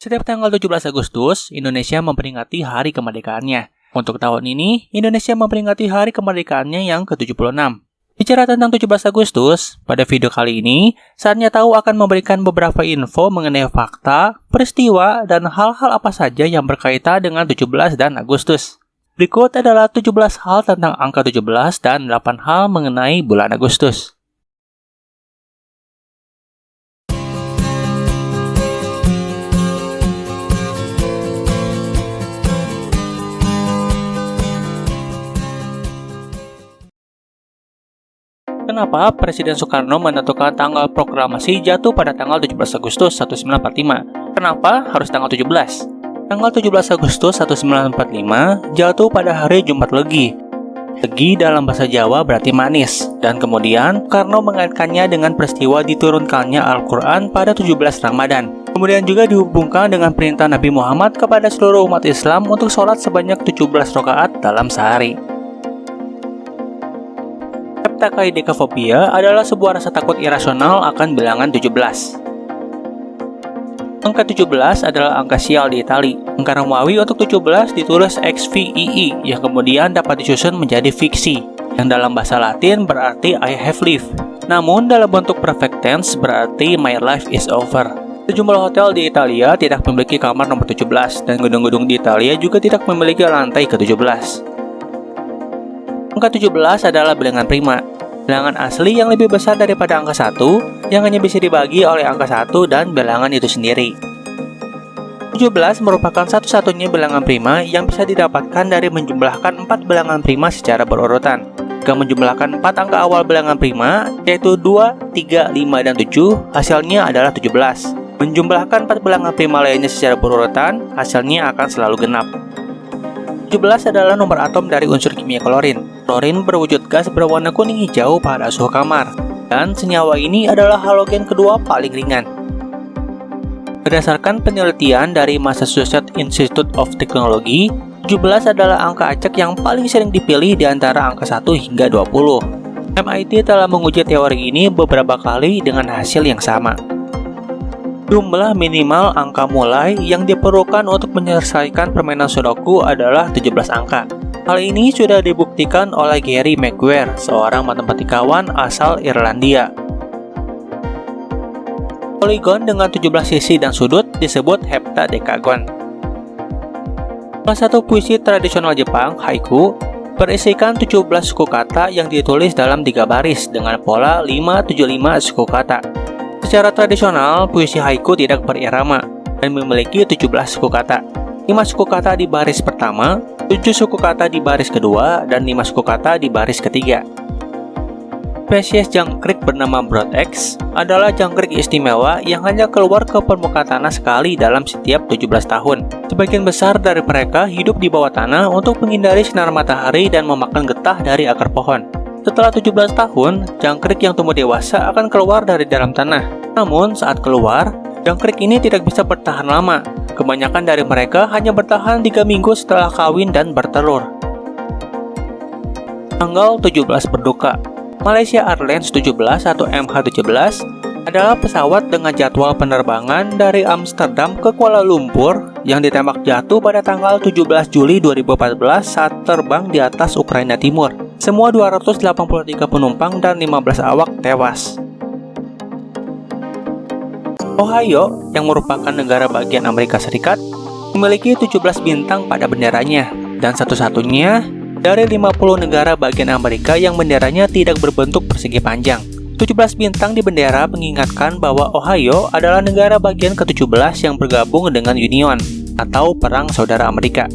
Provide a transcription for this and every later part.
Setiap tanggal 17 Agustus, Indonesia memperingati hari kemerdekaannya. Untuk tahun ini, Indonesia memperingati hari kemerdekaannya yang ke-76. Bicara tentang 17 Agustus, pada video kali ini, saatnya tahu akan memberikan beberapa info mengenai fakta, peristiwa, dan hal-hal apa saja yang berkaitan dengan 17 dan Agustus. Berikut adalah 17 hal tentang angka 17 dan 8 hal mengenai bulan Agustus. Kenapa Presiden Soekarno menentukan tanggal proklamasi jatuh pada tanggal 17 Agustus 1945? Kenapa harus tanggal 17? Tanggal 17 Agustus 1945 jatuh pada hari Jumat Legi. Legi dalam bahasa Jawa berarti manis, dan kemudian Soekarno mengaitkannya dengan peristiwa diturunkannya Al-Quran pada 17 Ramadan. Kemudian juga dihubungkan dengan perintah Nabi Muhammad kepada seluruh umat Islam untuk sholat sebanyak 17 rakaat dalam sehari. Heptakaidekafobia adalah sebuah rasa takut irasional akan bilangan 17. Angka 17 adalah angka sial di Itali. Angka Romawi untuk 17 ditulis XVII yang kemudian dapat disusun menjadi fiksi, yang dalam bahasa Latin berarti I have lived. Namun dalam bentuk perfect tense berarti my life is over. Sejumlah hotel di Italia tidak memiliki kamar nomor 17 dan gedung-gedung di Italia juga tidak memiliki lantai ke-17. Angka 17 adalah bilangan prima, bilangan asli yang lebih besar daripada angka 1 yang hanya bisa dibagi oleh angka 1 dan bilangan itu sendiri. 17 merupakan satu-satunya bilangan prima yang bisa didapatkan dari menjumlahkan 4 bilangan prima secara berurutan. Jika menjumlahkan 4 angka awal bilangan prima, yaitu 2, 3, 5, dan 7, hasilnya adalah 17. Menjumlahkan 4 bilangan prima lainnya secara berurutan, hasilnya akan selalu genap. 17 adalah nomor atom dari unsur kimia klorin. Klorin berwujud gas berwarna kuning hijau pada suhu kamar, dan senyawa ini adalah halogen kedua paling ringan. Berdasarkan penelitian dari Massachusetts Institute of Technology, 17 adalah angka acak yang paling sering dipilih di antara angka 1 hingga 20. MIT telah menguji teori ini beberapa kali dengan hasil yang sama. Jumlah minimal angka mulai yang diperlukan untuk menyelesaikan permainan Sudoku adalah 17 angka. Hal ini sudah dibuktikan oleh Gary McGuire, seorang matematikawan asal Irlandia. Poligon dengan 17 sisi dan sudut disebut heptadekagon. Salah satu puisi tradisional Jepang, haiku, berisikan 17 suku kata yang ditulis dalam 3 baris dengan pola 5-7-5 suku kata. Secara tradisional, puisi haiku tidak berirama dan memiliki 17 suku kata. 5 suku kata di baris pertama, 7 suku kata di baris kedua, dan 5 suku kata di baris ketiga. Spesies jangkrik bernama Broadex adalah jangkrik istimewa yang hanya keluar ke permukaan tanah sekali dalam setiap 17 tahun. Sebagian besar dari mereka hidup di bawah tanah untuk menghindari sinar matahari dan memakan getah dari akar pohon. Setelah 17 tahun, jangkrik yang tumbuh dewasa akan keluar dari dalam tanah. Namun, saat keluar, jangkrik ini tidak bisa bertahan lama. Kebanyakan dari mereka hanya bertahan 3 minggu setelah kawin dan bertelur. Tanggal 17 berduka. Malaysia Airlines 17 atau MH17 adalah pesawat dengan jadwal penerbangan dari Amsterdam ke Kuala Lumpur yang ditembak jatuh pada tanggal 17 Juli 2014 saat terbang di atas Ukraina Timur. Semua 283 penumpang dan 15 awak tewas. Ohio, yang merupakan negara bagian Amerika Serikat, memiliki 17 bintang pada benderanya, dan satu-satunya dari 50 negara bagian Amerika yang benderanya tidak berbentuk persegi panjang. 17 bintang di bendera mengingatkan bahwa Ohio adalah negara bagian ke-17 yang bergabung dengan Union, atau Perang Saudara Amerika.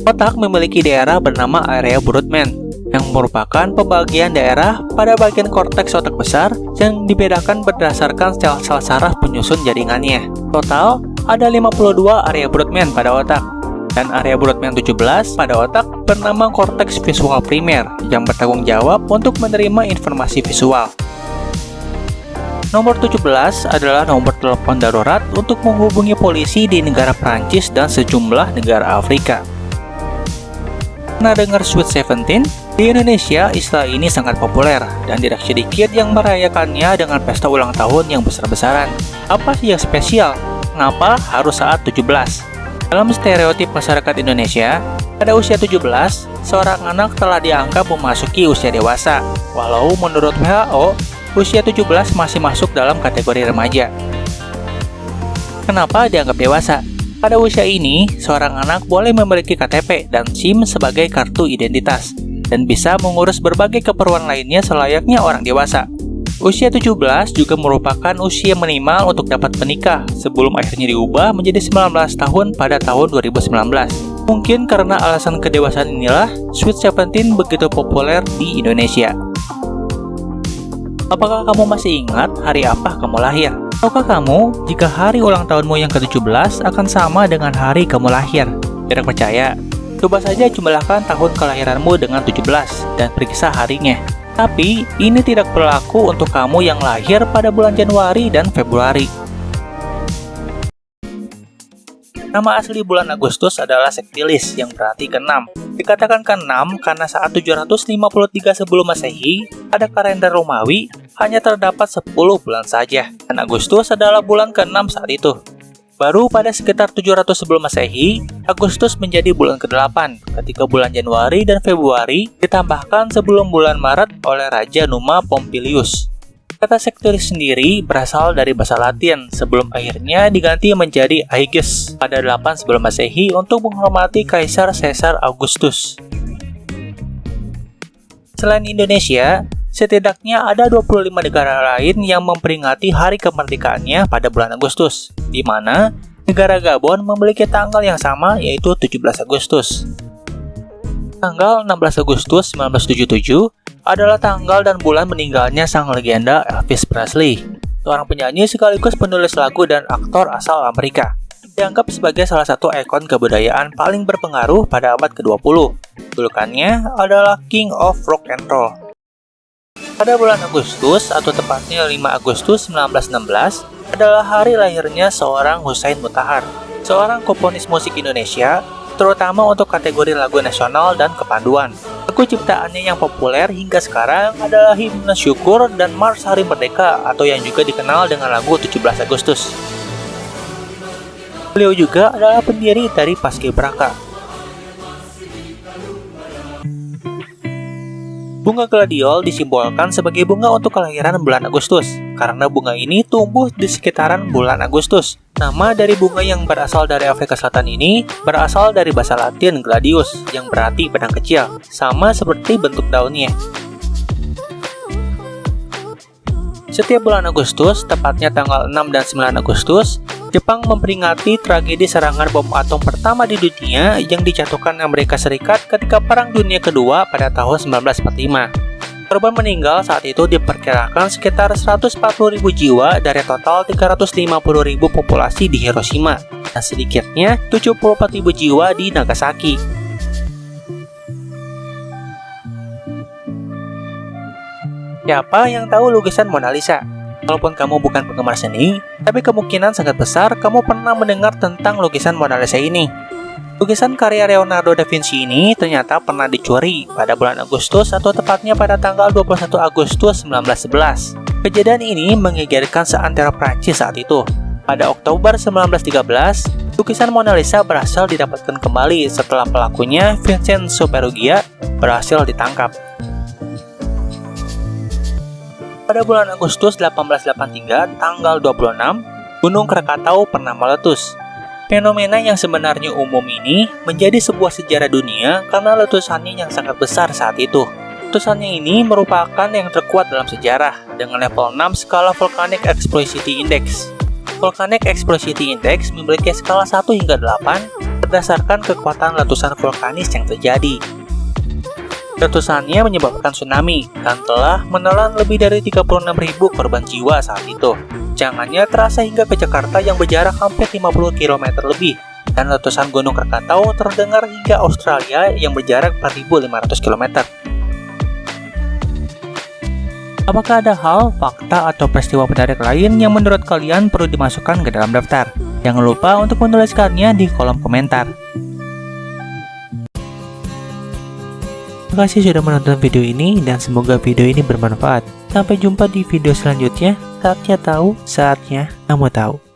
Otak memiliki daerah bernama area Brodmann, yang merupakan pembagian daerah pada bagian korteks otak besar yang dibedakan berdasarkan sel-sel saraf penyusun jaringannya. Total, ada 52 area Brodmann pada otak, dan area Brodmann 17 pada otak bernama korteks visual primer yang bertanggung jawab untuk menerima informasi visual. Nomor 17 adalah nomor telepon darurat untuk menghubungi polisi di negara Prancis dan sejumlah negara Afrika. Pernah dengar Sweet 17? Di Indonesia, istilah ini sangat populer dan tidak sedikit yang merayakannya dengan pesta ulang tahun yang besar-besaran. Apa sih yang spesial? Kenapa harus saat 17? Dalam stereotip masyarakat Indonesia, pada usia 17, seorang anak telah dianggap memasuki usia dewasa. Walau menurut WHO, usia 17 masih masuk dalam kategori remaja. Kenapa dianggap dewasa? Pada usia ini, seorang anak boleh memiliki KTP dan SIM sebagai kartu identitas, dan bisa mengurus berbagai keperluan lainnya selayaknya orang dewasa. Usia 17 juga merupakan usia minimal untuk dapat menikah sebelum akhirnya diubah menjadi 19 tahun pada tahun 2019. Mungkin karena alasan kedewasaan inilah Sweet 17 begitu populer di Indonesia. Apakah kamu masih ingat hari apa kamu lahir? Tahukah kamu jika hari ulang tahunmu yang ke-17 akan sama dengan hari kamu lahir? Tidak percaya? Coba saja jumlahkan tahun kelahiranmu dengan 17 dan periksa harinya. Tapi, ini tidak berlaku untuk kamu yang lahir pada bulan Januari dan Februari. Nama asli bulan Agustus adalah Sectilis yang berarti ke-6. Dikatakan ke-6 karena saat 753 sebelum Masehi, pada kalender Romawi hanya terdapat 10 bulan saja, dan Agustus adalah bulan ke-6 saat itu. Baru pada sekitar 700 sebelum Masehi, Agustus menjadi bulan ke-8 ketika bulan Januari dan Februari ditambahkan sebelum bulan Maret oleh Raja Numa Pompilius. Kata Sectilis sendiri berasal dari bahasa Latin sebelum akhirnya diganti menjadi Aeges pada 8 sebelum Masehi untuk menghormati Kaisar Caesar Augustus. Selain Indonesia, setidaknya ada 25 negara lain yang memperingati hari kemerdekaannya pada bulan Agustus, di mana negara Gabon memiliki tanggal yang sama yaitu 17 Agustus. Tanggal 16 Agustus 1977 adalah tanggal dan bulan meninggalnya sang legenda Elvis Presley, seorang penyanyi sekaligus penulis lagu dan aktor asal Amerika. Dianggap sebagai salah satu ikon kebudayaan paling berpengaruh pada abad ke-20. Julukannya adalah King of Rock and Roll. Pada bulan Agustus, atau tepatnya 5 Agustus 1916, adalah hari lahirnya seorang Hussein Mutahar, seorang komponis musik Indonesia, terutama untuk kategori lagu nasional dan kepanduan. Lagu ciptaannya yang populer hingga sekarang adalah Himne Syukur dan Mars Hari Merdeka, atau yang juga dikenal dengan lagu 17 Agustus. Beliau juga adalah pendiri dari Paskibraka. Bunga gladiol disimbolkan sebagai bunga untuk kelahiran bulan Agustus, karena bunga ini tumbuh di sekitaran bulan Agustus. Nama dari bunga yang berasal dari Afrika Selatan ini berasal dari bahasa Latin gladius, yang berarti pedang kecil, sama seperti bentuk daunnya. Setiap bulan Agustus, tepatnya tanggal 6 dan 9 Agustus, Jepang memperingati tragedi serangan bom atom pertama di dunia yang dijatuhkan Amerika Serikat ketika Perang Dunia Kedua pada tahun 1945. Korban meninggal saat itu diperkirakan sekitar 140.000 jiwa dari total 350.000 populasi di Hiroshima, dan sedikitnya 74.000 jiwa di Nagasaki. Siapa yang tahu lukisan Mona Lisa? Walaupun kamu bukan penggemar seni, tapi kemungkinan sangat besar kamu pernah mendengar tentang lukisan Mona Lisa ini. Lukisan karya Leonardo da Vinci ini ternyata pernah dicuri pada bulan Agustus, atau tepatnya pada tanggal 21 Agustus 1911. Kejadian ini menggegerkan seantero Prancis saat itu. Pada Oktober 1913, lukisan Mona Lisa berhasil didapatkan kembali setelah pelakunya, Vincenzo Perugia, berhasil ditangkap. Pada bulan Agustus 1883, tanggal 26, Gunung Krakatau pernah meletus. Fenomena yang sebenarnya umum ini menjadi sebuah sejarah dunia karena letusannya yang sangat besar saat itu. Letusannya ini merupakan yang terkuat dalam sejarah dengan level 6 skala Volcanic Explosivity Index. Volcanic Explosivity Index memiliki skala 1 hingga 8 berdasarkan kekuatan letusan vulkanis yang terjadi. Letusannya menyebabkan tsunami dan telah menelan lebih dari 36.000 korban jiwa saat itu. Jangannya terasa hingga ke Jakarta yang berjarak hampir 50 km lebih, dan letusan Gunung Krakatau terdengar hingga Australia yang berjarak 4.500 km. Apakah ada hal, fakta, atau peristiwa menarik lain yang menurut kalian perlu dimasukkan ke dalam daftar? Jangan lupa untuk menuliskannya di kolom komentar. kasih sudah menonton video ini dan semoga video ini bermanfaat. Sampai jumpa di video selanjutnya. Saatnya tahu, saatnya kamu tahu.